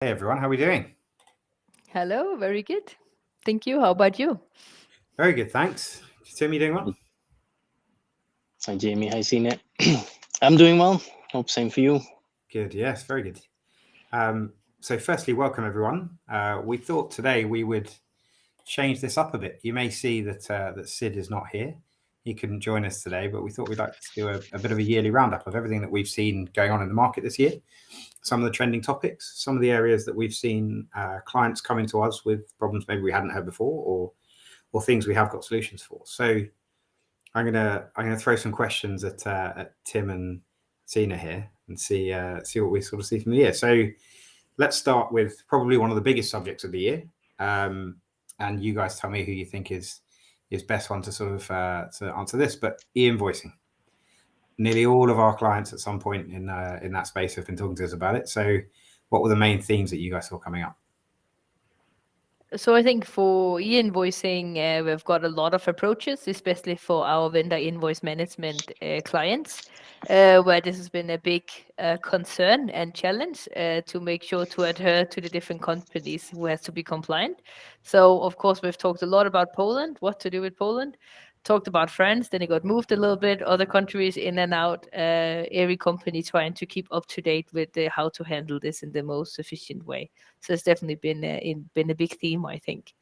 Hey everyone, how are we doing? Hello, very good. Thank you. How about you? Very good, thanks. Tim, you doing well? Hi, Jamie. Hi, Signe. I'm doing well. Hope same for you. Good, yes, very good. So, firstly, welcome everyone. We thought today we would change this up a bit. You may see that Sid is not here; he couldn't join us today. But we thought we'd like to do a bit of a yearly roundup of everything that we've seen going on in the market this year. Some of the trending topics, some of the areas that we've seen clients coming to us with problems maybe we hadn't heard before, or things we have got solutions for. So, I'm gonna throw some questions at Tim and Tina here and see what we sort of see from the year. So let's start with probably one of the biggest subjects of the year, and you guys tell me who you think is best one to sort of to answer this. But e-invoicing. Nearly all of our clients at some point in that space have been talking to us about it. So what were the main themes that you guys saw coming up? So I think for e-invoicing, we've got a lot of approaches, especially for our vendor invoice management clients, where this has been a big concern and challenge to make sure to adhere to the different companies who has to be compliant. So of course we've talked a lot about Poland, what to do with Poland. Talked about France, then it got moved a little bit. Other countries in and out. Every company trying to keep up to date with how to handle this in the most efficient way. So it's definitely been a big theme, I think.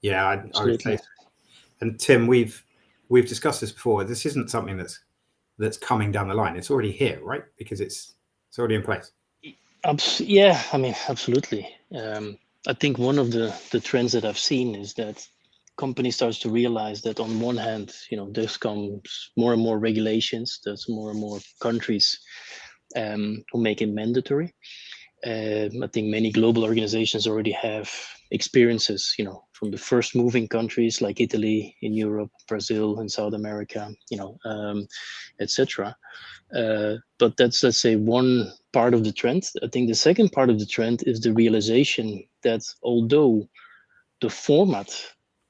Yeah, I would say Absolutely. so. And Tim, we've discussed this before. This isn't something that's coming down the line. It's already here, right? Because it's already in place. Yeah, I mean, absolutely. I think one of the trends that I've seen is that company starts to realize that on one hand, there's comes more and more regulations. There's more and more countries who make it mandatory. I think many global organizations already have experiences, from the first moving countries like Italy in Europe, Brazil in South America, etc. But that's, let's say, one part of the trend. I think the second part of the trend is the realization that although the format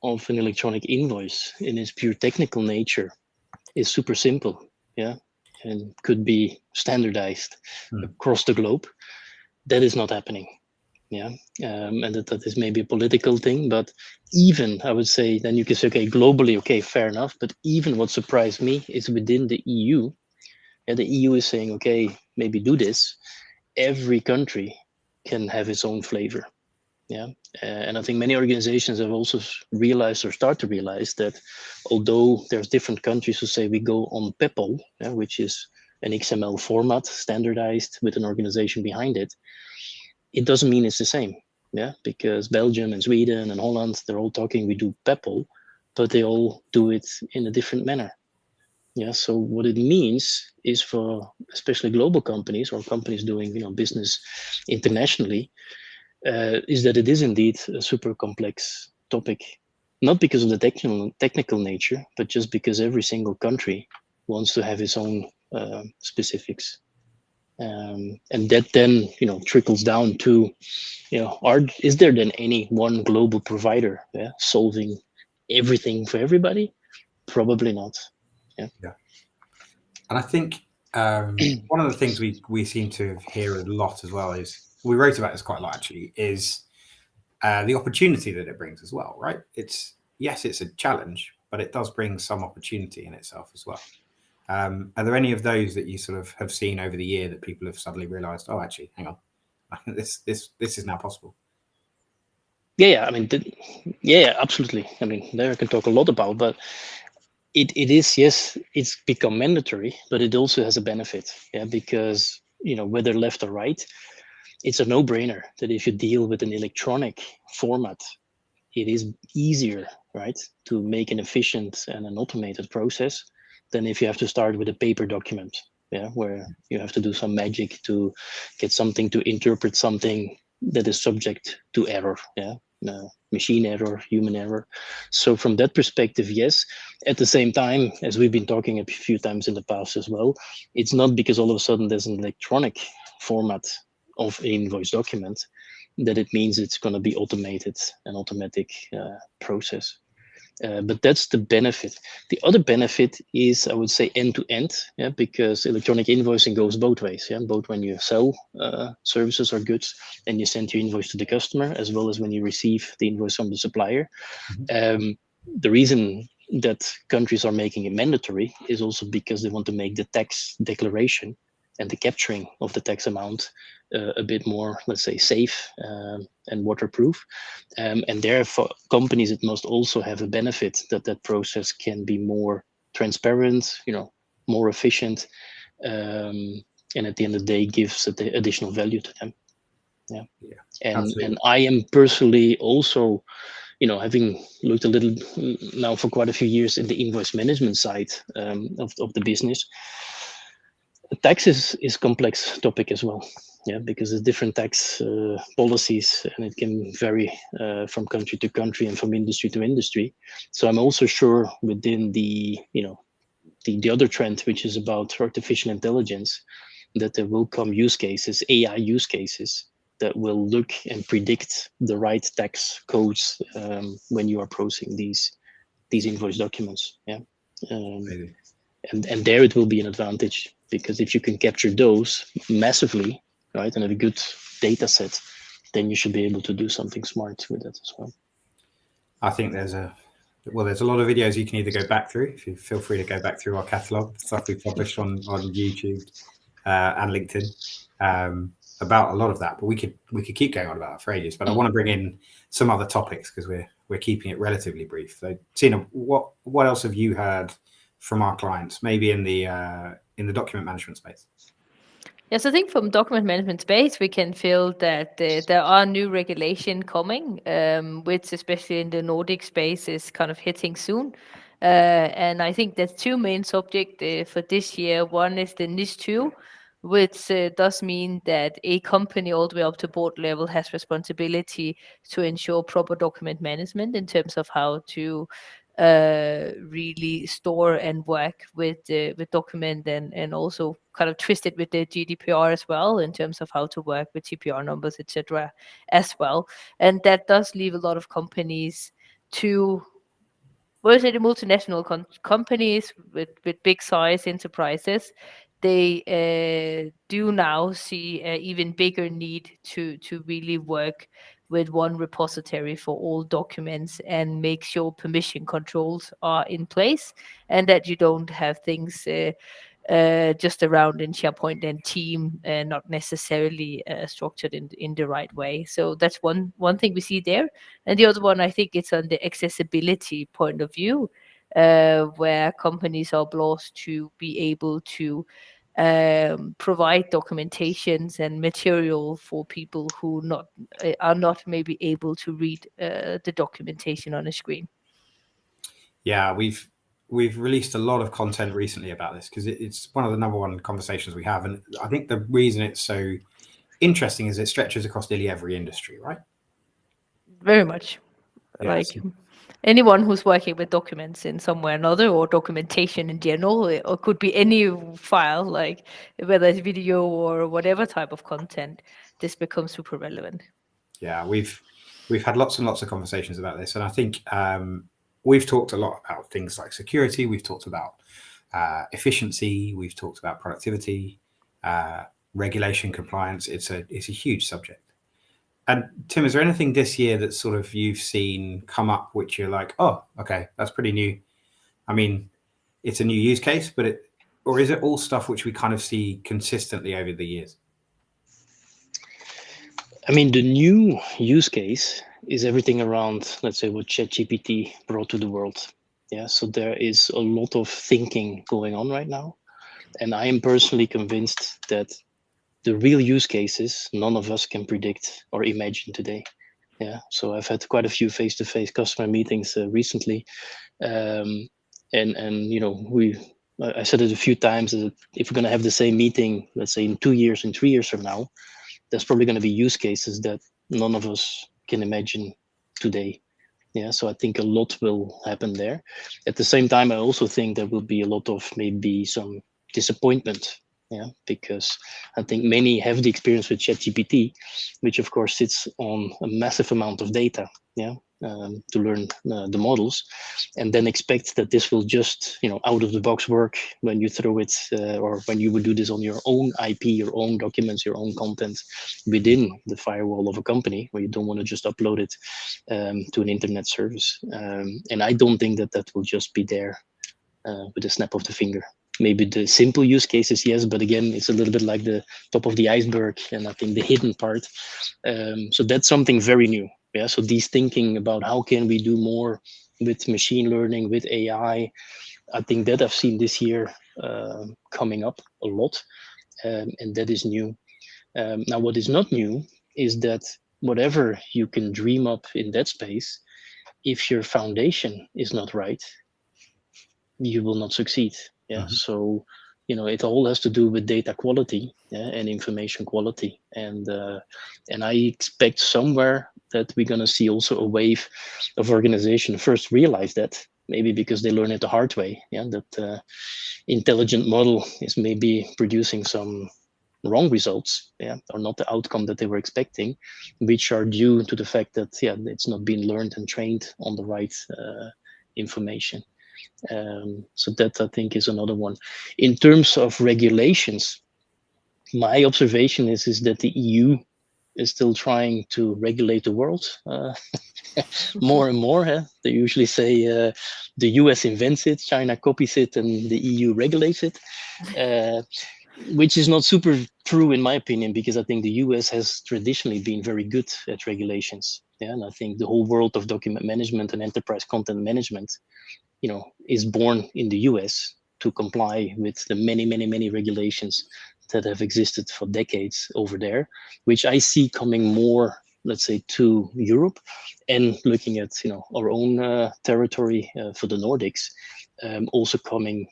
of an electronic invoice in its pure technical nature is super simple, yeah, and could be standardized across the globe, that is not happening. Yeah. And that is maybe a political thing, but even I would say, then you can say, okay, globally, okay, fair enough. But even what surprised me is within the EU, yeah, the EU is saying, okay, maybe do this. Every country can have its own flavor. Yeah. And I think many organizations have also realized or start to realize that although there's different countries who say we go on PEPL, yeah, which is an XML format standardized with an organization behind it, it doesn't mean it's the same. Yeah, because Belgium and Sweden and Holland, they're all talking we do PEPL, but they all do it in a different manner. Yeah, so what it means is for especially global companies or companies doing business internationally, is that it is indeed a super complex topic, not because of the technical nature, but just because every single country wants to have its own specifics. And that then trickles down to is there then any one global provider, yeah, solving everything for everybody? Probably not. Yeah. Yeah. And I think one of the things we seem to hear a lot as well is we wrote about this quite a lot actually is the opportunity that it brings as well, right? It's a challenge, but it does bring some opportunity in itself as well. Are there any of those that you sort of have seen over the year that people have suddenly realised, oh, actually, hang on, this is now possible? Yeah, I mean, yeah, absolutely. I mean, there I can talk a lot about, but it is, yes, it's become mandatory, but it also has a benefit, yeah, because whether left or right, it's a no-brainer that if you deal with an electronic format, it is easier, right, to make an efficient and an automated process than if you have to start with a paper document, yeah, where you have to do some magic to get something to interpret something that is subject to error, yeah, machine error, human error. So from that perspective, yes. At the same time, as we've been talking a few times in the past as well, it's not because all of a sudden there's an electronic format of an invoice document that it means it's going to be automated, an automatic process. But that's the benefit. The other benefit is, I would say, end-to-end, yeah, because electronic invoicing goes both ways, yeah, both when you sell services or goods and you send your invoice to the customer, as well as when you receive the invoice from the supplier. The reason that countries are making it mandatory is also because they want to make the tax declaration and the capturing of the tax amount a bit more, let's say, safe and waterproof. And therefore, companies, it must also have a benefit that that process can be more transparent, more efficient, and at the end of the day, gives additional value to them. Yeah. And I am personally also, having looked a little now for quite a few years in the invoice management side of the business, tax is complex topic as well, yeah, because there's different tax policies and it can vary from country to country and from industry to industry. So I'm also sure within the other trend, which is about artificial intelligence, that there will come use cases, AI use cases, that will look and predict the right tax codes when you are processing these invoice documents. Yeah. And there it will be an advantage, because if you can capture those massively, right, and have a good data set, then you should be able to do something smart with it as well. I think there's a lot of videos you can either go back through. If you feel free to go back through our catalogue, stuff we published on YouTube and LinkedIn about a lot of that. But we could keep going on about that for ages. But I want to bring in some other topics because we're keeping it relatively brief. So, Signe, what else have you heard from our clients, maybe in the document management space? Yes, I think from document management space, we can feel that there are new regulation coming, which especially in the Nordic space is kind of hitting soon. And I think there's two main subjects for this year. One is the NIS2, which does mean that a company all the way up to board level has responsibility to ensure proper document management in terms of how to really store and work with document and also kind of twist it with the GDPR as well in terms of how to work with TPR numbers, etc. as well. And that does leave a lot of companies to, well, say the multinational companies with big size enterprises. They do now see an even bigger need to really work with one repository for all documents and make sure permission controls are in place and that you don't have things just around in SharePoint and Team, not necessarily structured in the right way. So that's one thing we see there. And the other one, I think it's on the accessibility point of view, where companies are obliged to be able to provide documentations and material for people who are not maybe able to read the documentation on a screen. Yeah, we've released a lot of content recently about this because it's one of the number one conversations we have, and I think the reason it's so interesting is it stretches across nearly every industry, right? Very much. Yeah, like anyone who's working with documents in some way or another, or documentation in general, or could be any file, like whether it's video or whatever type of content, this becomes super relevant. Yeah, we've had lots and lots of conversations about this, and I think we've talked a lot about things like security. We've talked about efficiency. We've talked about productivity, regulation, compliance. It's a huge subject. And Tim, is there anything this year that sort of you've seen come up which you're like, oh, okay, that's pretty new? I mean, it's a new use case, but or is it all stuff which we kind of see consistently over the years? I mean, the new use case is everything around, let's say, what ChatGPT brought to the world. Yeah, so there is a lot of thinking going on right now. And I am personally convinced that the real use cases, none of us can predict or imagine today. Yeah, so I've had quite a few face-to-face customer meetings recently. And I said it a few times, that if we're going to have the same meeting, let's say in 2 years, in 3 years from now, there's probably going to be use cases that none of us can imagine today. Yeah, so I think a lot will happen there. At the same time, I also think there will be a lot of maybe some disappointment. Yeah, because I think many have the experience with ChatGPT, which of course sits on a massive amount of data. Yeah, to learn the models, and then expect that this will just, out of the box work when you throw it, or when you would do this on your own IP, your own documents, your own content within the firewall of a company, where you don't want to just upload it to an internet service. And I don't think that will just be there with a snap of the finger. Maybe the simple use cases, yes, but again, it's a little bit like the top of the iceberg, and I think the hidden part. So that's something very new. Yeah. So these thinking about how can we do more with machine learning, with AI, I think that I've seen this year coming up a lot, and that is new. Now, what is not new is that whatever you can dream up in that space, if your foundation is not right, you will not succeed. Yeah. So it all has to do with data quality, and information quality, and I expect somewhere that we're going to see also a wave of organization first realize that, maybe because they learn it the hard way, that intelligent model is maybe producing some wrong results, or not the outcome that they were expecting, which are due to the fact that it's not been learned and trained on the right information. So that, I think, is another one. In terms of regulations, my observation is that the EU is still trying to regulate the world more and more. They usually say the US invents it, China copies it, and the EU regulates it, which is not super true in my opinion, because I think the US has traditionally been very good at regulations. And I think the whole world of document management and enterprise content management is born in the US to comply with the many regulations that have existed for decades over there, which I see coming more, let's say, to Europe, and looking at our own territory for the Nordics, also coming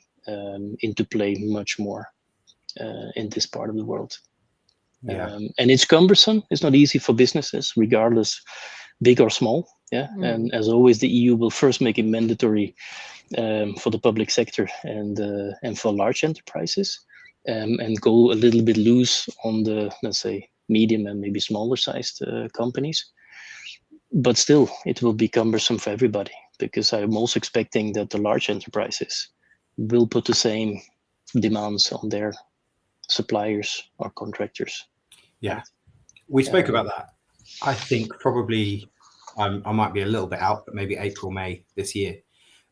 into play much more in this part of the world. And it's cumbersome. It's not easy for businesses, regardless, big or small. And as always, the EU will first make it mandatory for the public sector and for large enterprises, and go a little bit loose on the, let's say, medium and maybe smaller sized companies. But still, it will be cumbersome for everybody, because I'm also expecting that the large enterprises will put the same demands on their suppliers or contractors. Yeah, we spoke about that. I think probably I might be a little bit out, but maybe April, May this year,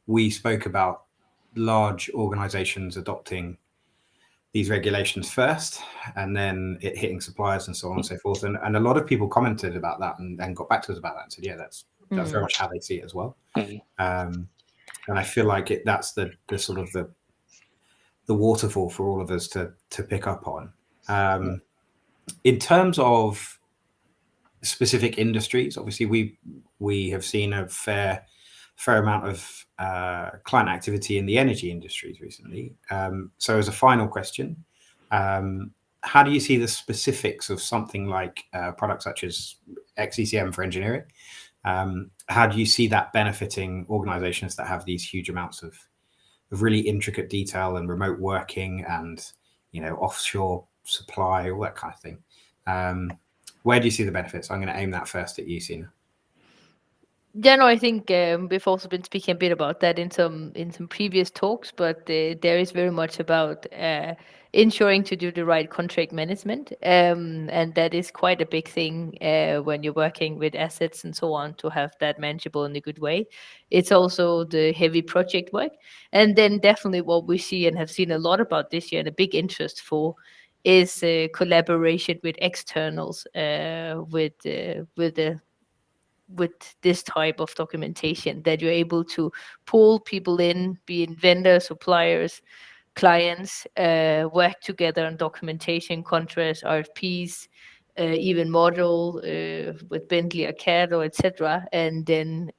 we spoke about large organizations adopting these regulations first, and then it hitting suppliers and so on and so forth. And a lot of people commented about that and got back to us about that and said, yeah, that's very much how they see it as well. And I feel like that's the sort of the waterfall for all of us to pick up on. In terms of specific industries, obviously we have seen a fair amount of client activity in the energy industries recently. So as a final question, how do you see the specifics of something like products such as XECM for engineering? How do you see that benefiting organizations that have these huge amounts of really intricate detail and remote working and offshore supply, all that kind of thing? Where do you see the benefits? I'm going to aim that first at you, Signe. Yeah, no, I think we've also been speaking a bit about that in some previous talks, but there is very much about ensuring to do the right contract management, and that is quite a big thing when you're working with assets and so on, to have that manageable in a good way. It's also the heavy project work, and then definitely what we see and have seen a lot about this year, and a big interest for, is collaboration with externals, with this type of documentation, that you're able to pull people in, be it vendors, suppliers, clients, work together on documentation, contracts, RFPs, even model with Bentley, Arcado, etc., and then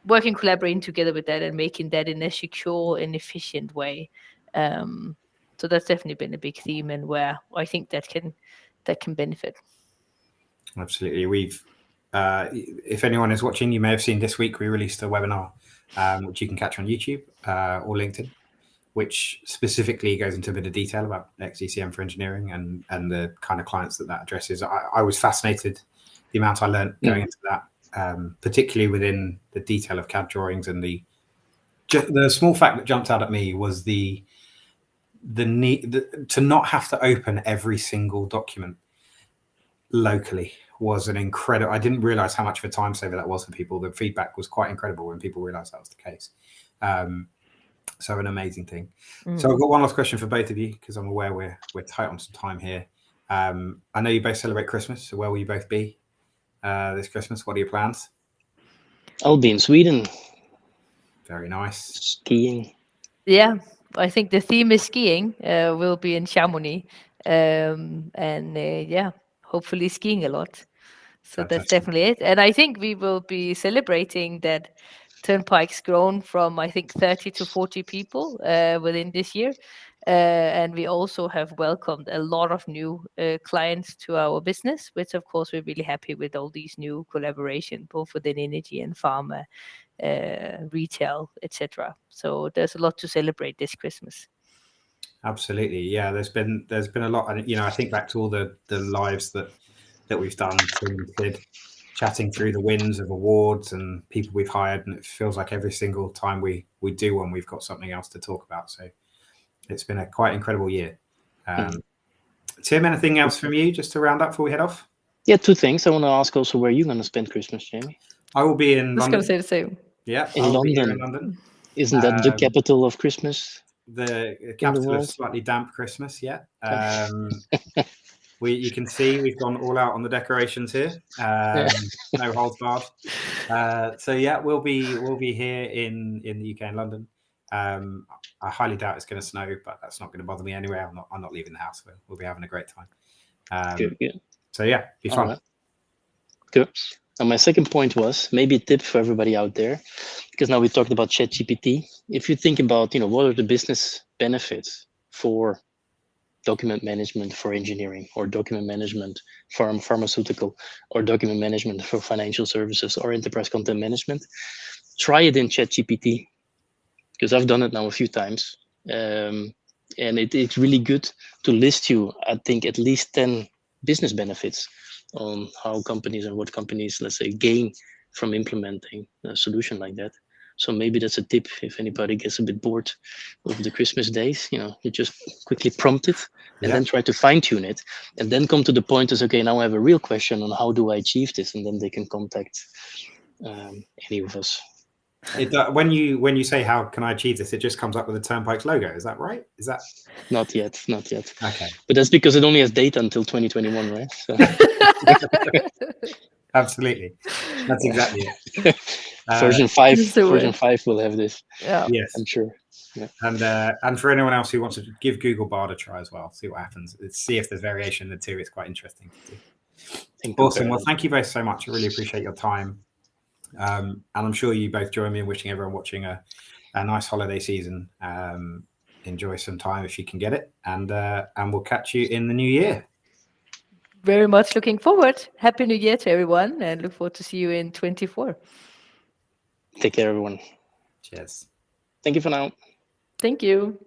working, collaborating together with that, and making that in a secure and efficient way. So that's definitely been a big theme, and where I think that can benefit. Absolutely. We've if anyone is watching, you may have seen this week we released a webinar which you can catch on YouTube or LinkedIn, which specifically goes into a bit of detail about XECM for engineering and the kind of clients that addresses. I was fascinated the amount I learned going into that. particularly within the detail of CAD drawings. And the small fact that jumped out at me was the need to not have to open every single document locally was an incredible. I didn't realize how much of a time saver that was for people. The feedback was quite incredible when people realized that was the case. So an amazing thing. So I've got one last question for both of you, because I'm aware we're tight on some time here. I know you both celebrate Christmas, so where will you both be this Christmas? What are your plans? I'll be in Sweden. Very nice. Skiing. Yeah, I think the theme is skiing. We'll be in Chamonix, and yeah, hopefully skiing a lot. So Fantastic. that's definitely it. And I think we will be celebrating that Turnpikes grown from, I think, 30 to 40 people within this year. And we also have welcomed a lot of new clients to our business, which of course we're really happy with all these new collaboration, both within energy and pharma, retail, etc. So there's a lot to celebrate this Christmas. Absolutely, yeah. There's been a lot, and I think back to all the lives that we've done, chatting through the wins of awards and people we've hired, and it feels like every single time we do one, we've got something else to talk about. So it's been a quite incredible year. Tim, anything else from you just to round up before we head off? Yeah, two things. I want to ask also where you're going to spend Christmas, Jamie. I will be in I was London. going to say the same. Yeah, In I will London. be here in London. Isn't that the capital of Christmas? The capital of slightly damp Christmas, yeah. You can see we've gone all out on the decorations here. No holds barred. So yeah, we'll be here in the UK and London. I highly doubt it's going to snow, but that's not going to bother me anyway. I'm not leaving the house. We'll be having a great time. Good. So yeah, be fun. Right. Good. And my second point was maybe a tip for everybody out there, because now we talked about ChatGPT. If you think about, what are the business benefits for document management for engineering, or document management for pharmaceutical, or document management for financial services, or enterprise content management, try it in ChatGPT, because I've done it now a few times. And it's really good to list you, I think, at least 10 business benefits on how companies and what companies, let's say, gain from implementing a solution like that. So maybe that's a tip if anybody gets a bit bored over the Christmas days. You just quickly prompt it and then try to fine tune it, and then come to the point as, okay, now I have a real question on how do I achieve this, and then they can contact any of us. When you say how can I achieve this, it just comes up with the Turnpikes logo. Is that right? Is that not yet? Okay, but that's because it only has data until 2021, right? So. Absolutely, that's exactly it. Version 5 will have this. Yeah. Yes, I'm sure. Yeah. And for anyone else who wants to give Google Bard a try as well, see what happens. See if there's variation in the two. It's quite interesting to do. Awesome. Well, thank you both so much. I really appreciate your time. And I'm sure you both join me in wishing everyone watching a nice holiday season. Enjoy some time if you can get it, and we'll catch you in the new year. Very much looking forward. Happy New Year to everyone, and look forward to see you in 2024. Take care, everyone. Cheers. Thank you for now. Thank you.